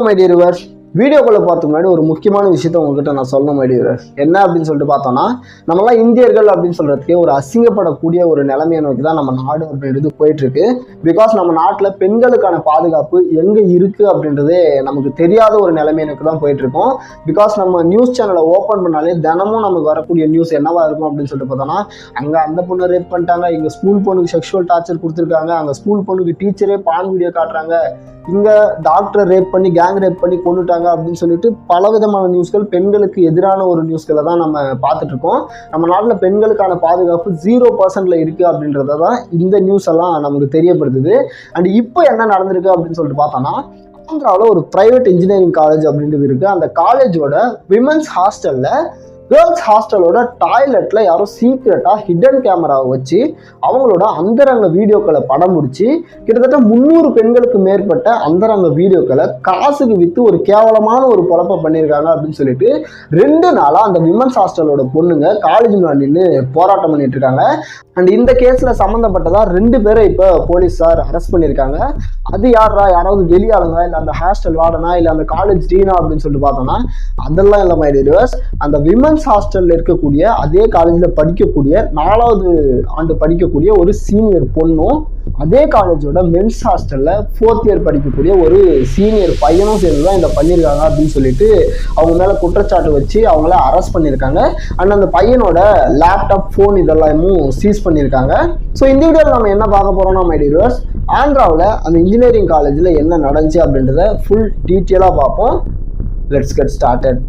My dear viewers, வீடியோக்குள்ள பார்த்துக்கு முன்னாடி ஒரு முக்கியமான விஷயத்த உங்ககிட்ட நான் சொல்லணும் மை டியர் வியூவர்ஸ். என்ன அப்படின்னு சொல்லிட்டு பார்த்தோம்னா, நம்மளாம் இந்தியர்கள் அப்படின்னு சொல்றதுக்கே ஒரு அசிங்கப்படக்கூடிய ஒரு நிலைமையை நோக்கி தான் நம்ம நாடு அப்படின்றது போயிட்டு இருக்கு. பிகாஸ் நம்ம நாட்டில் பெண்களுக்கான பாதுகாப்பு எங்கே இருக்கு அப்படின்றதே நமக்கு தெரியாத ஒரு நிலைமையை நோக்கி தான் போயிட்டு இருக்கோம். பிகாஸ் நம்ம நியூஸ் சேனலை ஓப்பன் பண்ணாலே தினமும் நமக்கு வரக்கூடிய நியூஸ் என்னவா இருக்கும் அப்படின்னு சொல்லிட்டு பார்த்தோம்னா, அங்கே அந்த பொண்ணு ரேப் பண்ணிட்டாங்க, இங்கே ஸ்கூல் பொண்ணுக்கு செக்ஷுவல் டார்ச்சர் கொடுத்துருக்காங்க, அங்கே ஸ்கூல் பொண்ணுக்கு டீச்சரே பான் வீடியோ காட்டுறாங்க, இங்க டாக்டரை ரேப் பண்ணி கேங் ரேப் பண்ணி கொண்டுட்டாங்க அப்படின்னு சொல்லிட்டு பலவிதமான நியூஸ்கள் பெண்களுக்கு எதிரான ஒரு நியூஸ்களை தான் நம்ம பார்த்துட்டு இருக்கோம். நம்ம நாட்டில் பெண்களுக்கான பாதுகாப்பு 0% இருக்கு அப்படின்றத தான் இந்த நியூஸ் எல்லாம் நமக்கு தெரியப்படுத்துது. அண்ட் இப்போ என்ன நடந்திருக்கு அப்படின்னு சொல்லிட்டு பார்த்தோம்னா, ஆந்திராவில் ஒரு பிரைவேட் இன்ஜினியரிங் காலேஜ் அப்படின்றது இருக்கு. அந்த காலேஜோட விமென்ஸ் ஹாஸ்டல்ல கேர்ள்ஸ் ஹாஸ்டலோட டாய்லெட்டில் யாரோ சீக்ரெட்டாக ஹிடன் கேமராவை வச்சு அவங்களோட அந்தரங்க வீடியோக்களை படம் முடிச்சு கிட்டத்தட்ட 300 பெண்களுக்கு மேற்பட்ட அந்தரங்க வீடியோக்களை காசுக்கு விற்று ஒரு கேவலமான ஒரு பொழப்பை பண்ணியிருக்காங்க அப்படின்னு சொல்லிட்டு 2 நாளாக அந்த விமன்ஸ் ஹாஸ்டலோட பொண்ணுங்க காலேஜ் முன்னாடி நின்று போராட்டம் பண்ணிட்டு இருக்காங்க. அண்ட் இந்த கேஸில் சம்மந்தப்பட்டதா 2 பேரை இப்போ போலீஸார் அரெஸ்ட் பண்ணியிருக்காங்க. அது யாராவது வெளியாளுங்க, இல்லை அந்த ஹாஸ்டல் வார்டனா, இல்லை அந்த காலேஜ் டீனா அப்படின்னு சொல்லிட்டு பார்த்தோம்னா அதெல்லாம் இல்லை மை டியர் வியூவர்ஸ். அந்த விமன்ஸ் ஹாஸ்டல்ல இருக்கக்கூடிய அதே காலேஜில் படிக்கக்கூடிய 4வது ஆண்டு படிக்கக்கூடிய ஒரு சீனியர் பொண்ணும், அதே காலேஜோட மென்ஸ் ஹாஸ்டல்ல 4th இயர் படிக்கக்கூடிய ஒரு சீனியர் பையனும் சேர்ந்து தான் இதை பண்ணியிருக்காங்க அப்படின்னு சொல்லிட்டு அவங்க மேல குற்றச்சாட்டு வச்சு அவங்கள அரெஸ்ட் பண்ணியிருக்காங்க. அண்ட் அந்த பையனோட லேப்டாப், ஃபோன் இதெல்லாமும் சீஸ் பண்ணியிருக்காங்க. ஸோ இந்த வீடியோவில் நம்ம என்ன பார்க்க போறோம்னா மை டியர் வியூவர்ஸ், ஆந்திராவில் அந்த இன்ஜினியரிங் காலேஜில் என்ன நடந்துச்சு அப்படின்றத ஃபுல் டீட்டெயிலாக பார்ப்போம். Let's get started.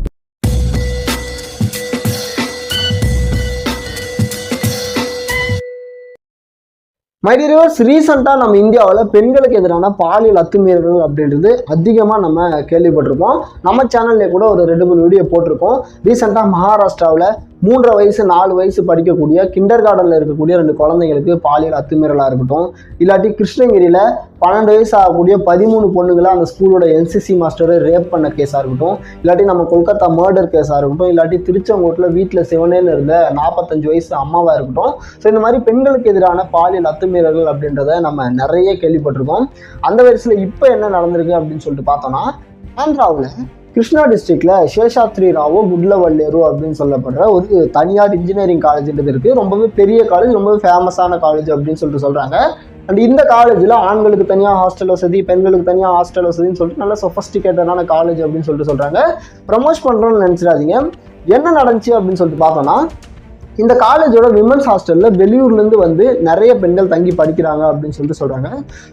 My dear viewers, ரீசெண்டாக நம்ம இந்தியாவில் பெண்களுக்கு எதிரான பாலியல் அத்துமீறல்கள் அப்படின்றது அதிகமாக நம்ம கேள்விப்பட்டிருப்போம். நம்ம சேனல்லே கூட ஒரு 2-3 வீடியோ போட்டிருக்கோம். ரீசெண்டாக மகாராஷ்டிராவில் 3 வயசு 4 வயசு படிக்கக்கூடிய கிண்டர் கார்டனில் இருக்கக்கூடிய 2 குழந்தைங்களுக்கு பாலியல் அத்துமீறலாக இருக்கட்டும், இல்லாட்டி கிருஷ்ணகிரியில் 12 வயசு ஆகக்கூடிய 13 பொண்ணுங்களை அந்த ஸ்கூலோட NCC மாஸ்டரை ரேப் பண்ண கேஸாக இருக்கட்டும், இல்லாட்டி நம்ம கொல்கத்தா மர்டர் கேஸாக இருக்கட்டும், இல்லாட்டி திருச்செங்கோட்டில் வீட்டில் சிவனேன்னு இருந்த 45 வயசு அம்மாவாக இருக்கட்டும். ஸோ இந்த மாதிரி பெண்களுக்கு எதிரான பாலியல் அத்துமீறல்கள் அப்படின்றத நம்ம நிறைய கேள்விப்பட்டிருக்கோம். அந்த வயசில் இப்போ என்ன நடந்திருக்கு அப்படின்னு சொல்லிட்டு பார்த்தோம்னா, ஆந்திராவில் கிருஷ்ணா டிஸ்ட்ரிக்ட்ல சேஷாத்ரி ராவோ குட்லவல்லேரு அப்படின்னு சொல்லப்படுற ஒரு தனியார் இன்ஜினியரிங் காலேஜ்ன்றது இருக்கு. ரொம்பவே பெரிய காலேஜ், ரொம்பவே ஃபேமஸான காலேஜ் அப்படின்னு சொல்லிட்டு சொல்றாங்க. அண்ட் இந்த காலேஜில் ஆண்களுக்கு தனியாக ஹாஸ்டல் வசதி, பெண்களுக்கு தனியாக ஹாஸ்டல் வசதின்னு சொல்லிட்டு நல்ல சொஃபஸ்டிகேட்டடான காலேஜ் அப்படின்னு சொல்றாங்க. ப்ரமோட் பண்ணுறோன்னு நினச்சிடாதீங்க. என்ன நடந்துச்சு அப்படின்னு சொல்லிட்டு பார்த்தோம்னா, இந்த காலேஜோட விமன்ஸ் ஹாஸ்டலில் வெளியூர்லேருந்து வந்து நிறைய பெண்கள் தங்கி படிக்கிறாங்க அப்படின்னு சொல்லிட்டு சொல்கிறாங்க.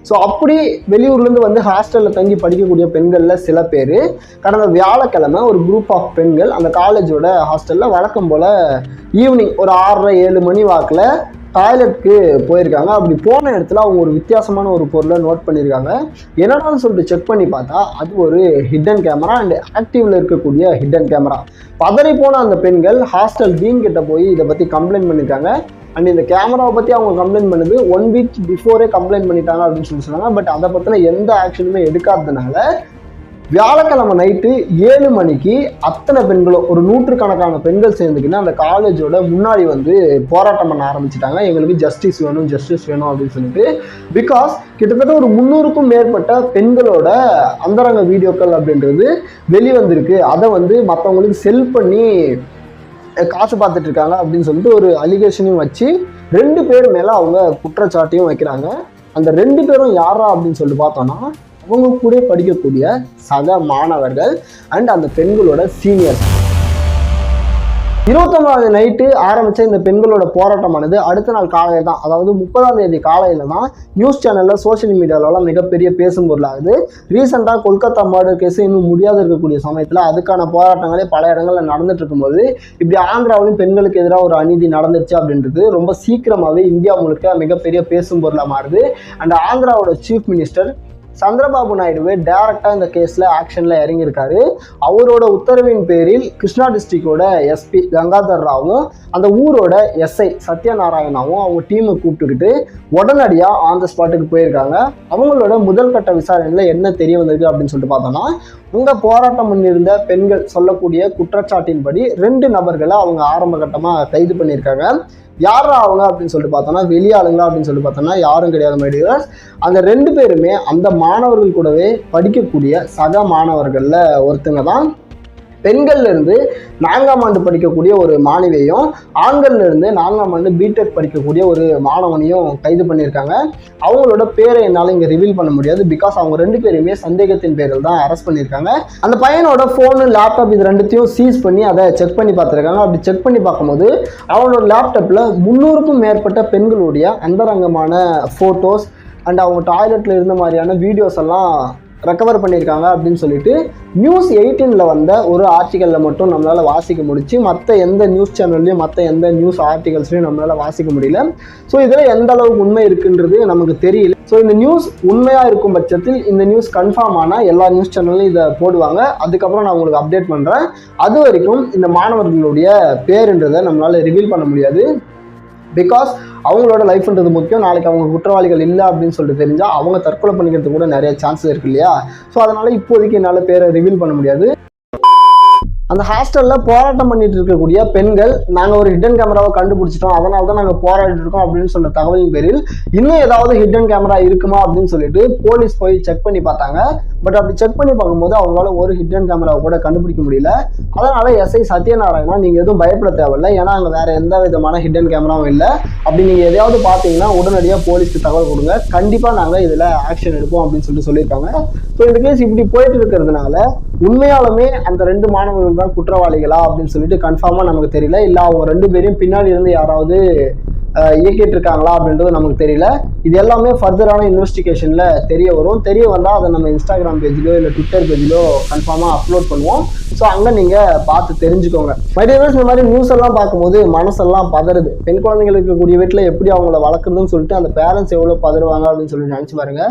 ஸோ அப்படி வெளியூர்லேருந்து வந்து ஹாஸ்டலில் தங்கி படிக்கக்கூடிய பெண்களில் சில பேர் கடந்த வியாழக்கிழமை ஒரு குரூப் ஆஃப் பெண்கள் அந்த காலேஜோட ஹாஸ்டலில் வழக்கம் போல் ஈவினிங் ஒரு 6:30-7 மணி வாக்கில் டாய்லெட்டுக்கு போயிருக்காங்க. அப்படி போன இடத்துல அவங்க ஒரு வித்தியாசமான ஒரு பொருளை நோட் பண்ணியிருக்காங்க. என்னடான்னு சொல்லிட்டு செக் பண்ணி பார்த்தா அது ஒரு ஹிடன் கேமரா அண்ட் ஆக்டிவ்ல இருக்கக்கூடிய ஹிடன் கேமரா. பதறி போன அந்த பெண்கள் ஹாஸ்டல் டீன் கிட்ட போய் இதை பற்றி கம்ப்ளைண்ட் பண்ணியிருக்காங்க. அண்ட் இந்த கேமராவை பற்றி அவங்க கம்ப்ளைண்ட் பண்ணது 1 வீக் பிஃபோரே கம்ப்ளைண்ட் பண்ணிட்டாங்க அப்படின்னு சொல்லி சொன்னாங்க. பட் அதை பற்றின எந்த ஆக்ஷனுமே எடுக்காததுனால வியாழக்கிழமை நைட்டு 7 மணிக்கு அத்தனை பெண்களும் ஒரு 100கணக்கான பெண்கள் சேர்ந்துக்கின்னு அந்த காலேஜோட முன்னாடி வந்து போராட்டம் பண்ண ஆரம்பிச்சிட்டாங்க. எங்களுக்கு ஜஸ்டிஸ் வேணும் அப்படின்னு சொல்லிட்டு. பிகாஸ் கிட்டத்தட்ட ஒரு 300க்கும் மேற்பட்ட பெண்களோட அந்தரங்க வீடியோக்கள் அப்படின்றது வெளிவந்திருக்கு. அதை வந்து மற்றவங்களுக்கு செல் பண்ணி காசு பார்த்துட்டு இருக்காங்க அப்படின்னு சொல்லிட்டு ஒரு அலிகேஷனையும் வச்சு 2 பேர் மேலே அவங்க குற்றச்சாட்டையும் வைக்கிறாங்க. அந்த 2 பேரும் யாரா அப்படின்னு சொல்லிட்டு பார்த்தோம்னா, அவங்க கூட படிக்கக்கூடிய சக மாணவர்கள் அண்ட் அந்த பெண்களோட சீனியர்ஸ். 29ஆவது நைட்டு ஆரம்பித்த இந்த பெண்களோட போராட்டமானது அடுத்த நாள் காலையில் தான், அதாவது 30ஆம் தேதி காலையில் தான் நியூஸ் சேனலில் சோஷியல் மீடியாவிலலாம் மிகப்பெரிய பேசும் பொருளாகுது. ரீசெண்டாக கொல்கத்தா மர்டர் கேஸ் இன்னும் முடியாத இருக்கக்கூடிய சமயத்தில் அதுக்கான போராட்டங்களே பல இடங்களில் நடந்துட்டு இருக்கும்போது இப்படி ஆந்திராவிலும் பெண்களுக்கு எதிராக ஒரு அநீதி நடந்துருச்சு அப்படின்றது ரொம்ப சீக்கிரமாகவே இந்தியா முழுக்க மிகப்பெரிய பேசும் பொருளாக மாறுது. அண்ட் ஆந்திராவோட சீஃப் மினிஸ்டர் சந்திரபாபு நாயுடுவே டைரக்டாக இந்த கேஸில் ஆக்ஷனில் இறங்கியிருக்காரு. அவரோட உத்தரவின் பேரில் கிருஷ்ணா டிஸ்ட்ரிக்டோட SP கங்காதர் ராவும் அந்த ஊரோட SI சத்யநாராயணாவும் அவங்க டீமை கூப்பிட்டுக்கிட்டு உடனடியாக ஆன் த ஸ்பாட்டுக்கு போயிருக்காங்க. அவங்களோட முதல் கட்ட விசாரணையில் என்ன தெரிய வந்திருக்கு அப்படின்னு சொல்லிட்டு பார்த்தோம்னா, அங்கே போராட்டம் பண்ணியிருந்த பெண்கள் சொல்லக்கூடிய குற்றச்சாட்டின்படி 2 நபர்களை அவங்க ஆரம்ப கட்டமாக கைது பண்ணியிருக்காங்க. யாரா அவங்க அப்படின்னு சொல்லிட்டு பார்த்தோம்னா வெளியாளுங்களா அப்படின்னு சொல்லிட்டு பார்த்தோம்னா யாரும் கிடையாது மை டியர்ஸ். அந்த 2 பேருமே அந்த மாணவர்கள் கூடவே படிக்கக்கூடிய சக மாணவர்கள்ல ஒருத்தங்க தான். பெண்கள்ல இருந்து 4ஆம் ஆண்டு படிக்கக்கூடிய ஒரு மாணவியையும் ஆண்கள்ல இருந்து 4ஆம் ஆண்டு பிடெக் படிக்கக்கூடிய ஒரு மாணவனையும் கைது பண்ணியிருக்காங்க. அவங்களோட பேரை என்னால் இங்கே ரிவீல் பண்ண முடியாது, பிகாஸ் அவங்க 2 பேருமே சந்தேகத்தின் பேரில் தான் அரெஸ்ட் பண்ணியிருக்காங்க. அந்த பையனோட ஃபோனு லேப்டாப் இது 2த்தையும் சீஸ் பண்ணி அதை செக் பண்ணி பார்த்துருக்காங்க. அப்படி செக் பண்ணி பார்க்கும்போது அவங்களோட லேப்டாப்பில் 300க்கும் மேற்பட்ட பெண்களுடைய அந்தரங்கமான ஃபோட்டோஸ் அண்ட் அவங்க டாய்லெட்டில் இருந்த மாதிரியான வீடியோஸ் எல்லாம் ரெக்கவர் பண்ணியிருக்காங்க அப்படின்னு சொல்லிட்டு News18 வந்த ஒரு ஆர்டிக்கலில் மட்டும் நம்மளால் வாசிக்க முடிச்சு, மற்ற எந்த நியூஸ் சேனல்லையும் மற்ற எந்த நியூஸ் ஆர்டிகல்ஸ்லையும் நம்மளால் வாசிக்க முடியல. ஸோ இதில் எந்த அளவுக்கு உண்மை இருக்குன்றது நமக்கு தெரியல. ஸோ இந்த நியூஸ் உண்மையாக இருக்கும் பட்சத்தில் இந்த நியூஸ் கன்ஃபார்ம் ஆனால் எல்லா நியூஸ் சேனல்லையும் இதை போடுவாங்க. அதுக்கப்புறம் நான் உங்களுக்கு அப்டேட் பண்ணுறேன். அது வரைக்கும் இந்த மாணவர்களுடைய பேருன்றதை நம்மளால் ரிவீல் பண்ண முடியாது, பிகாஸ் அவங்களோட லைஃப்ன்றது முக்கியம். நாளைக்கு அவங்க குற்றவாளிகள் இல்லை அப்படின்னு சொல்லிட்டு தெரிஞ்சால் அவங்க தற்கொலை பண்ணிக்கிறதுக்கு கூட நிறைய சான்சஸ் இருக்கு இல்லையா. ஸோ அதனால இப்போதைக்கு என்னால் பேரை ரிவீல் பண்ண முடியாது. அந்த ஹாஸ்டலில் போராட்டம் பண்ணிட்டு இருக்கக்கூடிய பெண்கள் நாங்கள் ஒரு ஹிடன் கேமராவை கண்டுபிடிச்சிட்டோம், அதனால தான் நாங்கள் போராடிட்டு இருக்கோம் அப்படின்னு சொன்ன தகவலின் பேரில் இன்னும் ஏதாவது ஹிடன் கேமரா இருக்குமா அப்படின்னு சொல்லிட்டு போலீஸ் போய் செக் பண்ணி பார்த்தாங்க. பட் அப்படி செக் பண்ணி பார்க்கும்போது அவங்களால ஒரு ஹிடன் கேமராவை கூட கண்டுபிடிக்க முடியல. அதனால எஸ்ஐ சத்யநாராயணா நீங்கள் எதுவும் பயப்பட தேவையில்லை, ஏன்னா அங்கே வேற எந்த விதமான ஹிடன் கேமராவும் இல்லை. அப்படி நீங்கள் எதையாவது பார்த்தீங்கன்னா உடனடியாக போலீஸ்க்கு தகவல் கொடுங்க, கண்டிப்பாக நாங்கள் இதில் ஆக்ஷன் எடுப்போம் அப்படின்னு சொல்லியிருக்காங்க. ஸோ இந்த கேஸ் இப்படி போயிட்டு இருக்கிறதுனால உண்மையாலுமே அந்த 2 மாணவர்கள் தான் குற்றவாளிகளா அப்படின்னு சொல்லிட்டு கன்ஃபார்மா நமக்கு தெரியல. இல்லை அவங்க 2 பேரையும் பின்னாடி இருந்து யாராவது இயக்கிட்டு இருக்காங்களா அப்படின்றது நமக்கு தெரியல. இது எல்லாமே ஃபர்தரான இன்வெஸ்டிகேஷன்ல தெரிய வரும். தெரிய வந்தால் அதை நம்ம இன்ஸ்டாகிராம் பேஜிலோ இல்லை ட்விட்டர் பேஜிலோ கன்ஃபார்மாக அப்லோட் பண்ணுவோம். ஸோ அங்கே நீங்கள் பார்த்து தெரிஞ்சுக்கோங்க. மை டியர் ஃப்ரெண்ட்ஸ், இந்த மாதிரி நியூஸ் எல்லாம் பார்க்கும்போது மனசெல்லாம் பதறுது. பெண் குழந்தைங்களுக்கு இருக்கக்கூடிய வீட்டில் எப்படி அவங்கள வளர்க்குறதுன்னு சொல்லிட்டு அந்த பேரண்ட்ஸ் எவ்வளோ பதறுவாங்க அப்படின்னு சொல்லி நினச்சி பாருங்க.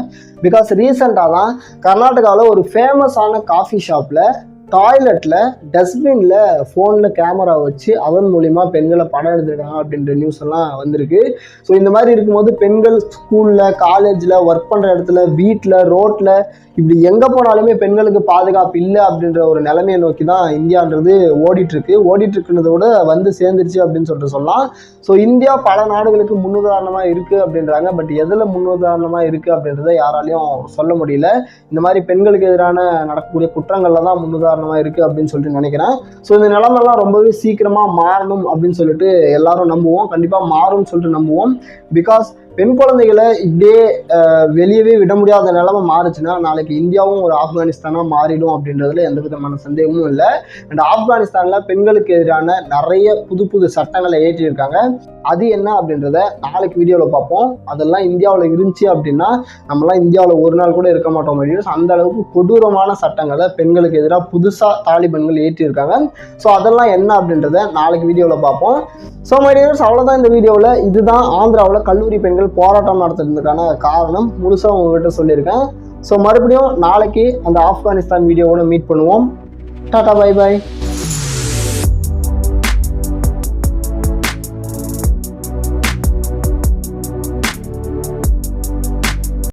பிகாஸ் ரீசெண்டாக தான் கர்நாடகாவில் ஒரு ஃபேமஸான காஃபி ஷாப்பில் டாய்லெட்டில் டஸ்ட்பினில் ஃபோனில் கேமரா வச்சு அதன் மூலிமா பெண்களை படம் எடுத்துருக்காங்க அப்படின்ற நியூஸ் எல்லாம் வந்திருக்கு. ஸோ இந்த மாதிரி இருக்கும்போது பெண்கள் ஸ்கூலில், காலேஜில், ஒர்க் பண்ணுற இடத்துல, வீட்டில், ரோட்டில், இப்படி எங்கே போனாலுமே பெண்களுக்கு பாதுகாப்பு இல்லை அப்படின்ற ஒரு நிலைமையை நோக்கி தான் இந்தியான்றது ஓடிட்டுருக்குன்றத விட வந்து சேர்ந்துருச்சு அப்படின்னு சொல்லிட்டு சொல்லலாம். ஸோ இந்தியா பல நாடுகளுக்கு முன்னுதாரணமாக இருக்குது அப்படின்றாங்க. பட் எதில் முன்னுதாரணமாக இருக்குது அப்படின்றத யாராலையும் சொல்ல முடியல. இந்த மாதிரி பெண்களுக்கு எதிரான நடக்கக்கூடிய குற்றங்கள்ல தான் முன்னுதாரணமாக இருக்குது அப்படின்னு சொல்லிட்டு நினைக்கிறேன். ஸோ இந்த நிலைமெல்லாம் ரொம்பவே சீக்கிரமாக மாறணும் அப்படின்னு சொல்லிட்டு எல்லாரும் நம்புவோம். கண்டிப்பாக மாறும்னு சொல்லிட்டு நம்புவோம். பிகாஸ் பெண் குழந்தைகளை இப்படியே வெளியவே விட முடியாத நிலைமை மாறுச்சுன்னா நாளைக்கு இந்தியாவும் ஒரு ஆப்கானிஸ்தானாக மாறிடும் அப்படின்றதுல எந்த விதமான சந்தேகமும் இல்லை. அண்ட் ஆப்கானிஸ்தானில் பெண்களுக்கு எதிரான நிறைய புது சட்டங்களை ஏற்றியிருக்காங்க. அது என்ன அப்படின்றத நாளைக்கு வீடியோவில் பார்ப்போம். அதெல்லாம் இந்தியாவில் இருந்துச்சு அப்படின்னா நம்மளாம் இந்தியாவில் ஒரு நாள் கூட இருக்க மாட்டோம். அந்த அளவுக்கு கொடூரமான சட்டங்களை பெண்களுக்கு எதிராக புதுசாக தாலிபன்கள் ஏற்றியிருக்காங்க. ஸோ அதெல்லாம் என்ன அப்படின்றத நாளைக்கு வீடியோவில் பார்ப்போம். ஸோ மை டியர்ஸ், அவ்வளோதான் இந்த வீடியோவில். இதுதான் ஆந்திராவில் கல்லூரி பெண்கள் போராட்டம் நடத்துறதுக்கான காரணம் முழுசாக உங்ககிட்ட சொல்லியிருக்கேன். ஸோ மறுபடியும் நாளைக்கு அந்த ஆப்கானிஸ்தான் வீடியோவோட மீட் பண்ணுவோம். Tata, bye bye.